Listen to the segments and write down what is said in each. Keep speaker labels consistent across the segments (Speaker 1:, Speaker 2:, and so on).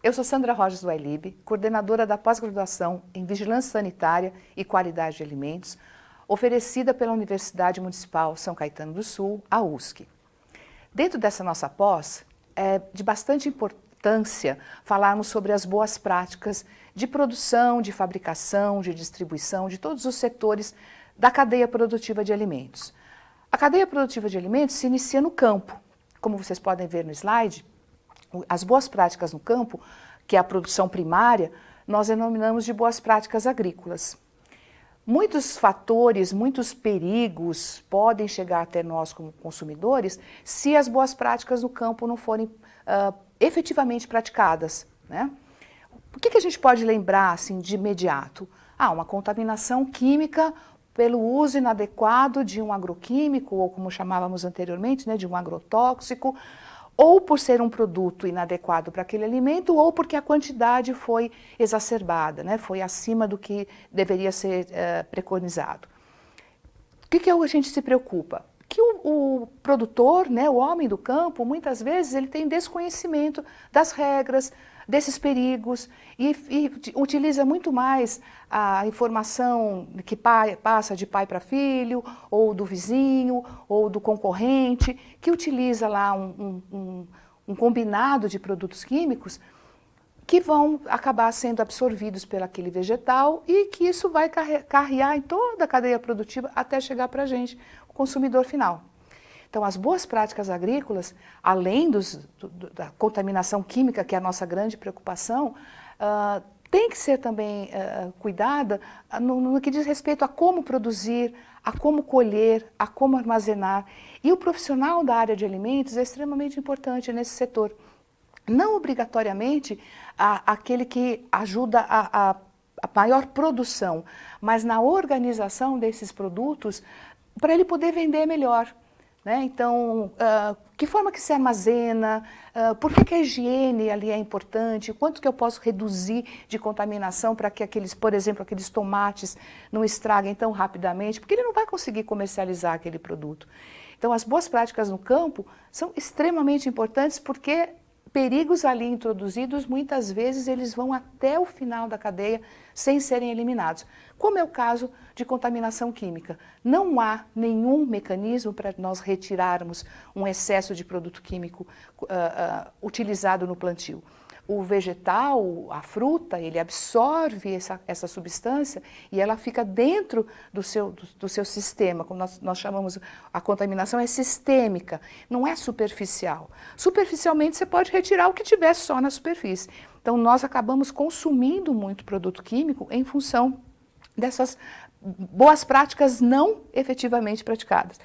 Speaker 1: Eu sou Sandra Rojas do iLib, coordenadora da pós-graduação em Vigilância Sanitária e Qualidade de Alimentos, oferecida pela Universidade Municipal São Caetano do Sul, a USC. Dentro dessa nossa pós, é de bastante importância falarmos sobre as boas práticas de produção, de fabricação, de distribuição, de todos os setores da cadeia produtiva de alimentos. A cadeia produtiva de alimentos se inicia no campo. Como vocês podem ver no slide, as boas práticas no campo, que é a produção primária, nós denominamos de boas práticas agrícolas. Muitos fatores, muitos perigos podem chegar até nós como consumidores se as boas práticas no campo não forem efetivamente praticadas, né? O que a gente pode lembrar assim, de imediato? Uma contaminação química pelo uso inadequado de um agroquímico, ou como chamávamos anteriormente, né, de um agrotóxico, ou por ser um produto inadequado para aquele alimento, ou porque a quantidade foi exacerbada, né? Foi acima do que deveria ser preconizado. O que a gente se preocupa? Que o produtor, né, o homem do campo, muitas vezes ele tem desconhecimento das regras, desses perigos e utiliza muito mais a informação que passa de pai para filho, ou do vizinho, ou do concorrente, que utiliza lá um combinado de produtos químicos que vão acabar sendo absorvidos por aquele vegetal e que isso vai carrear em toda a cadeia produtiva até chegar para a gente, o consumidor final. Então, as boas práticas agrícolas, além da contaminação química, que é a nossa grande preocupação, tem que ser também cuidada no que diz respeito a como produzir, a como colher, a como armazenar. E o profissional da área de alimentos é extremamente importante nesse setor. Não obrigatoriamente aquele que ajuda a maior produção, mas na organização desses produtos para ele poder vender melhor. Né? Então, que forma que se armazena, por que a higiene ali é importante, quanto que eu posso reduzir de contaminação para que por exemplo, aqueles tomates não estraguem tão rapidamente, porque ele não vai conseguir comercializar aquele produto. Então, as boas práticas no campo são extremamente importantes porque perigos ali introduzidos, muitas vezes eles vão até o final da cadeia sem serem eliminados, como é o caso de contaminação química. Não há nenhum mecanismo para nós retirarmos um excesso de produto químico utilizado no plantio. O vegetal, a fruta, ele absorve essa substância e ela fica dentro do seu sistema, como nós chamamos, a contaminação é sistêmica, não é superficial. Superficialmente você pode retirar o que tiver só na superfície. Então nós acabamos consumindo muito produto químico em função dessas boas práticas não efetivamente praticadas.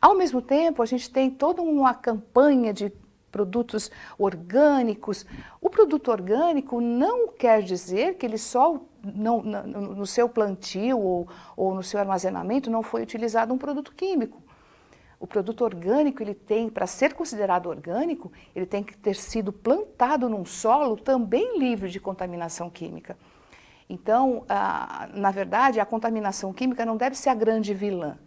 Speaker 1: Ao mesmo tempo, a gente tem toda uma campanha de produtos orgânicos. O produto orgânico não quer dizer que ele só no seu plantio ou no seu armazenamento não foi utilizado um produto químico. O produto orgânico, ele tem, para ser considerado orgânico, ele tem que ter sido plantado num solo também livre de contaminação química. Então, na verdade, a contaminação química não deve ser a grande vilã.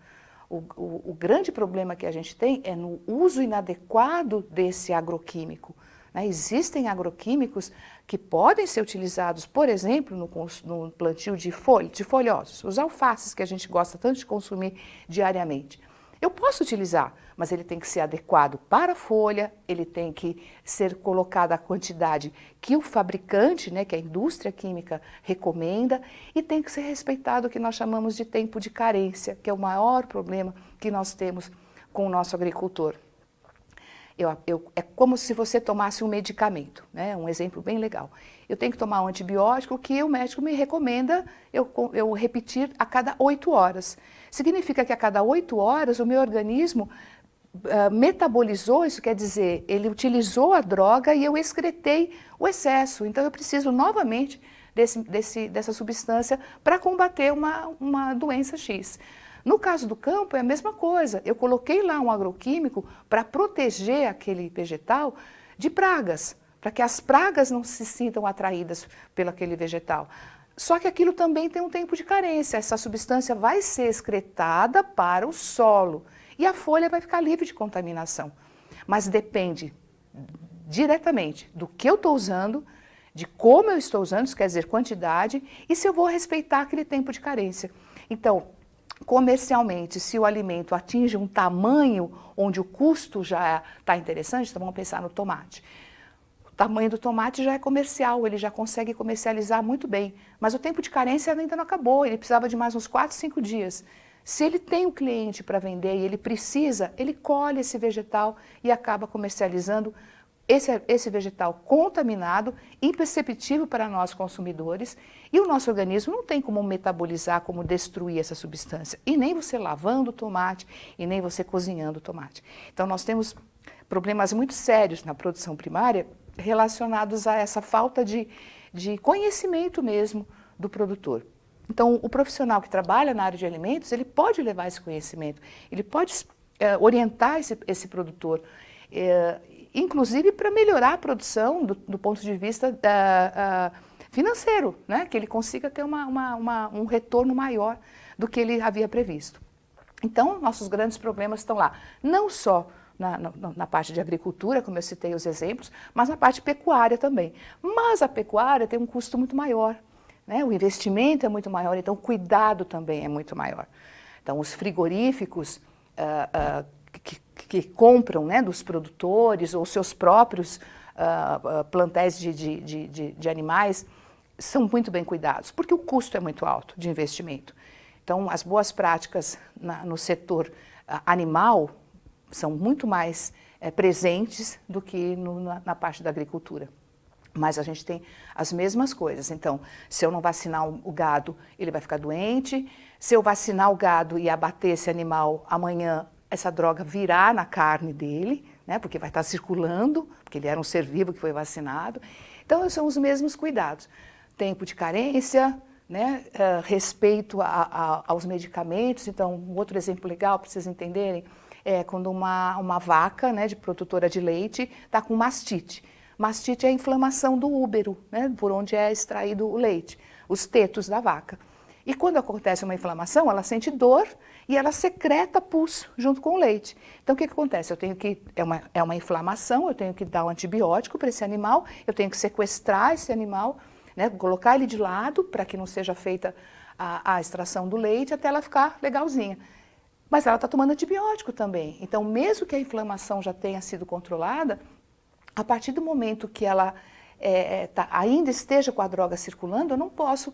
Speaker 1: O grande problema que a gente tem é no uso inadequado desse agroquímico. Né? Existem agroquímicos que podem ser utilizados, por exemplo, no plantio de folhosos, os alfaces que a gente gosta tanto de consumir diariamente. Eu posso utilizar, mas ele tem que ser adequado para a folha, ele tem que ser colocado a quantidade que o fabricante, né, que a indústria química recomenda, e tem que ser respeitado o que nós chamamos de tempo de carência, que é o maior problema que nós temos com o nosso agricultor. É como se você tomasse um medicamento, né? Um exemplo bem legal. Eu tenho que tomar um antibiótico que o médico me recomenda eu repetir a cada 8 horas. Significa que a cada 8 horas o meu organismo metabolizou, isso quer dizer, ele utilizou a droga e eu excretei o excesso. Então eu preciso novamente dessa substância para combater uma doença X. No caso do campo é a mesma coisa, eu coloquei lá um agroquímico para proteger aquele vegetal de pragas, para que as pragas não se sintam atraídas pelo aquele vegetal. Só que aquilo também tem um tempo de carência, essa substância vai ser excretada para o solo e a folha vai ficar livre de contaminação. Mas depende diretamente do que eu estou usando de como eu estou usando, isso quer dizer quantidade, e se eu vou respeitar aquele tempo de carência. Então, comercialmente, se o alimento atinge um tamanho onde o custo já está interessante, então vamos pensar no tomate. O tamanho do tomate já é comercial, ele já consegue comercializar muito bem, mas o tempo de carência ainda não acabou, ele precisava de mais uns 4, 5 dias. Se ele tem um cliente para vender e ele precisa, ele colhe esse vegetal e acaba comercializando esse vegetal contaminado, imperceptível para nós consumidores, e o nosso organismo não tem como metabolizar, como destruir essa substância, e nem você lavando o tomate, e nem você cozinhando o tomate. Então nós temos problemas muito sérios na produção primária relacionados a essa falta de conhecimento mesmo do produtor. Então o profissional que trabalha na área de alimentos, ele pode levar esse conhecimento, ele pode orientar esse produtor, inclusive para melhorar a produção do ponto de vista financeiro, né? Que ele consiga ter um retorno maior do que ele havia previsto. Então, nossos grandes problemas estão lá, não só na parte de agricultura, como eu citei os exemplos, mas na parte pecuária também. Mas a pecuária tem um custo muito maior, né? O investimento é muito maior, então o cuidado também é muito maior. Então, os frigoríficos que compram, né, dos produtores ou seus próprios plantéis de animais são muito bem cuidados, porque o custo é muito alto de investimento. Então, as boas práticas no setor animal são muito mais presentes do que na parte da agricultura. Mas a gente tem as mesmas coisas. Então, se eu não vacinar o gado, ele vai ficar doente. Se eu vacinar o gado e abater esse animal, amanhã essa droga virá na carne dele, né, porque vai estar circulando, porque ele era um ser vivo que foi vacinado. Então, são os mesmos cuidados. Tempo de carência, né, respeito aos medicamentos. Então, um outro exemplo legal para vocês entenderem é quando uma vaca, né, de produtora de leite está com mastite. Mastite é a inflamação do útero, né, por onde é extraído o leite, os tetos da vaca. E quando acontece uma inflamação, ela sente dor e ela secreta pus junto com o leite. Então, o que acontece? É uma inflamação, eu tenho que dar um antibiótico para esse animal, eu tenho que sequestrar esse animal, né, colocar ele de lado para que não seja feita a extração do leite até ela ficar legalzinha. Mas ela está tomando antibiótico também. Então, mesmo que a inflamação já tenha sido controlada, a partir do momento que ela ainda esteja com a droga circulando, eu não posso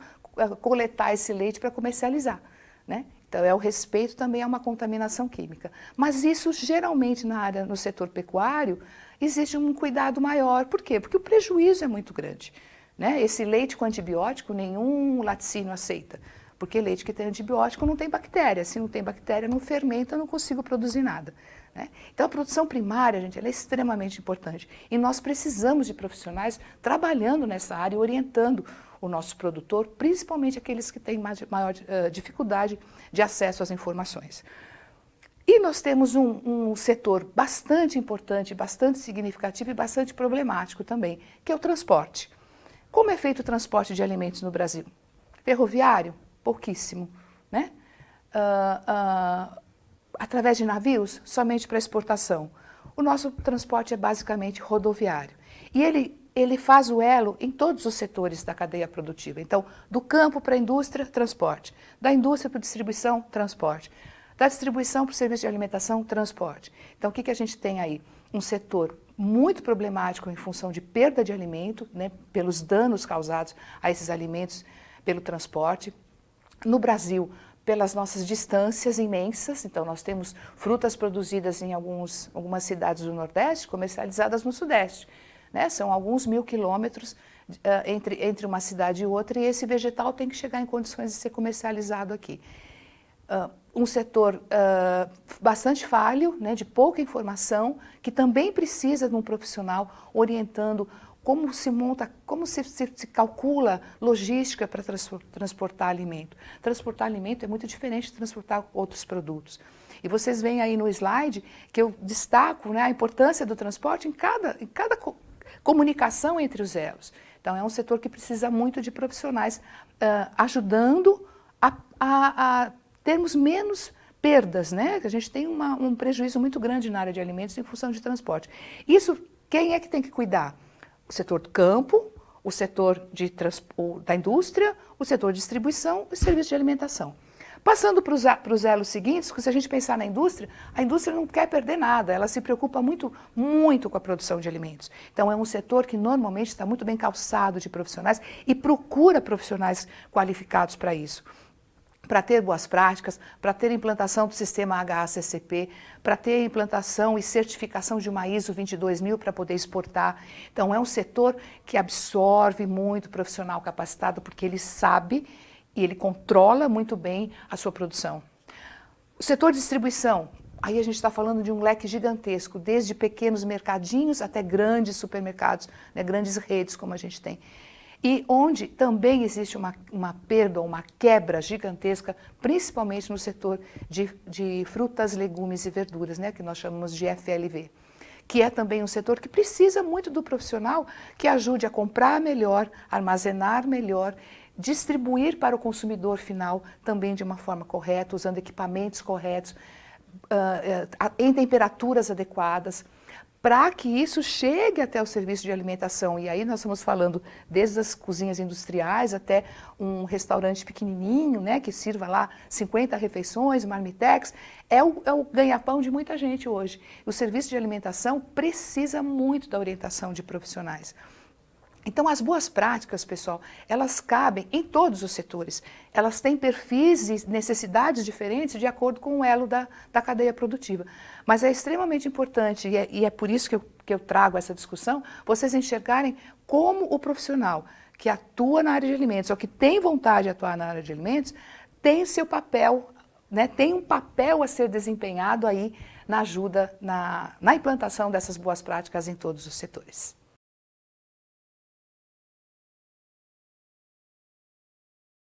Speaker 1: coletar esse leite para comercializar, né? Então, o respeito também a uma contaminação química. Mas isso, geralmente, no setor pecuário, existe um cuidado maior. Por quê? Porque o prejuízo é muito grande, né? Esse leite com antibiótico, nenhum laticínio aceita. Porque leite que tem antibiótico não tem bactéria. Se não tem bactéria, não fermenta, eu não consigo produzir nada, né? Então, a produção primária, gente, ela é extremamente importante. E nós precisamos de profissionais trabalhando nessa área e orientando o nosso produtor, principalmente aqueles que têm maior dificuldade de acesso às informações. E nós temos um setor bastante importante, bastante significativo e bastante problemático também, que é o transporte. Como é feito o transporte de alimentos no Brasil? Ferroviário? Pouquíssimo, né? Através de navios? Somente para exportação. O nosso transporte é basicamente rodoviário. E ele faz o elo em todos os setores da cadeia produtiva. Então, do campo para a indústria, transporte. Da indústria para a distribuição, transporte. Da distribuição para o serviço de alimentação, transporte. Então, o que a gente tem aí? Um setor muito problemático em função de perda de alimento, né, pelos danos causados a esses alimentos pelo transporte. No Brasil, pelas nossas distâncias imensas, então nós temos frutas produzidas em algumas cidades do Nordeste, comercializadas no Sudeste, né? São alguns 1000 quilômetros entre uma cidade e outra, e esse vegetal tem que chegar em condições de ser comercializado aqui. Um setor bastante falho, né, de pouca informação, que também precisa de um profissional orientando como se monta, como se calcula logística para transportar alimento. Transportar alimento é muito diferente de transportar outros produtos. E vocês veem aí no slide que eu destaco, né, a importância do transporte em cada comunicação entre os elos. Então, é um setor que precisa muito de profissionais ajudando a termos menos perdas, né? A gente tem um prejuízo muito grande na área de alimentos em função de transporte. Isso, quem é que tem que cuidar? O setor do campo, o setor da indústria, o setor de distribuição e o serviço de alimentação. Passando para os elos seguintes, se a gente pensar na indústria, a indústria não quer perder nada, ela se preocupa muito com a produção de alimentos. Então é um setor que normalmente está muito bem calçado de profissionais e procura profissionais qualificados para isso. Para ter boas práticas, para ter implantação do sistema HACCP, para ter implantação e certificação de uma ISO 22000 para poder exportar. Então é um setor que absorve muito profissional capacitado porque ele sabe e ele controla muito bem a sua produção. O setor de distribuição, aí a gente está falando de um leque gigantesco, desde pequenos mercadinhos até grandes supermercados, né, grandes redes como a gente tem. E onde também existe uma perda, uma quebra gigantesca, principalmente no setor de frutas, legumes e verduras, né, que nós chamamos de FLV, que é também um setor que precisa muito do profissional que ajude a comprar melhor, armazenar melhor, distribuir para o consumidor final também de uma forma correta, usando equipamentos corretos, em temperaturas adequadas, para que isso chegue até o serviço de alimentação. E aí nós estamos falando desde as cozinhas industriais até um restaurante pequenininho, né, que sirva lá 50 refeições, marmitex, é o ganha-pão de muita gente hoje. O serviço de alimentação precisa muito da orientação de profissionais. Então, as boas práticas, pessoal, elas cabem em todos os setores. Elas têm perfis e necessidades diferentes de acordo com o elo da cadeia produtiva. Mas é extremamente importante, e é por isso que eu trago essa discussão, vocês enxergarem como o profissional que atua na área de alimentos, ou que tem vontade de atuar na área de alimentos, tem seu papel, né, tem um papel a ser desempenhado aí na ajuda, na implantação dessas boas práticas em todos os setores.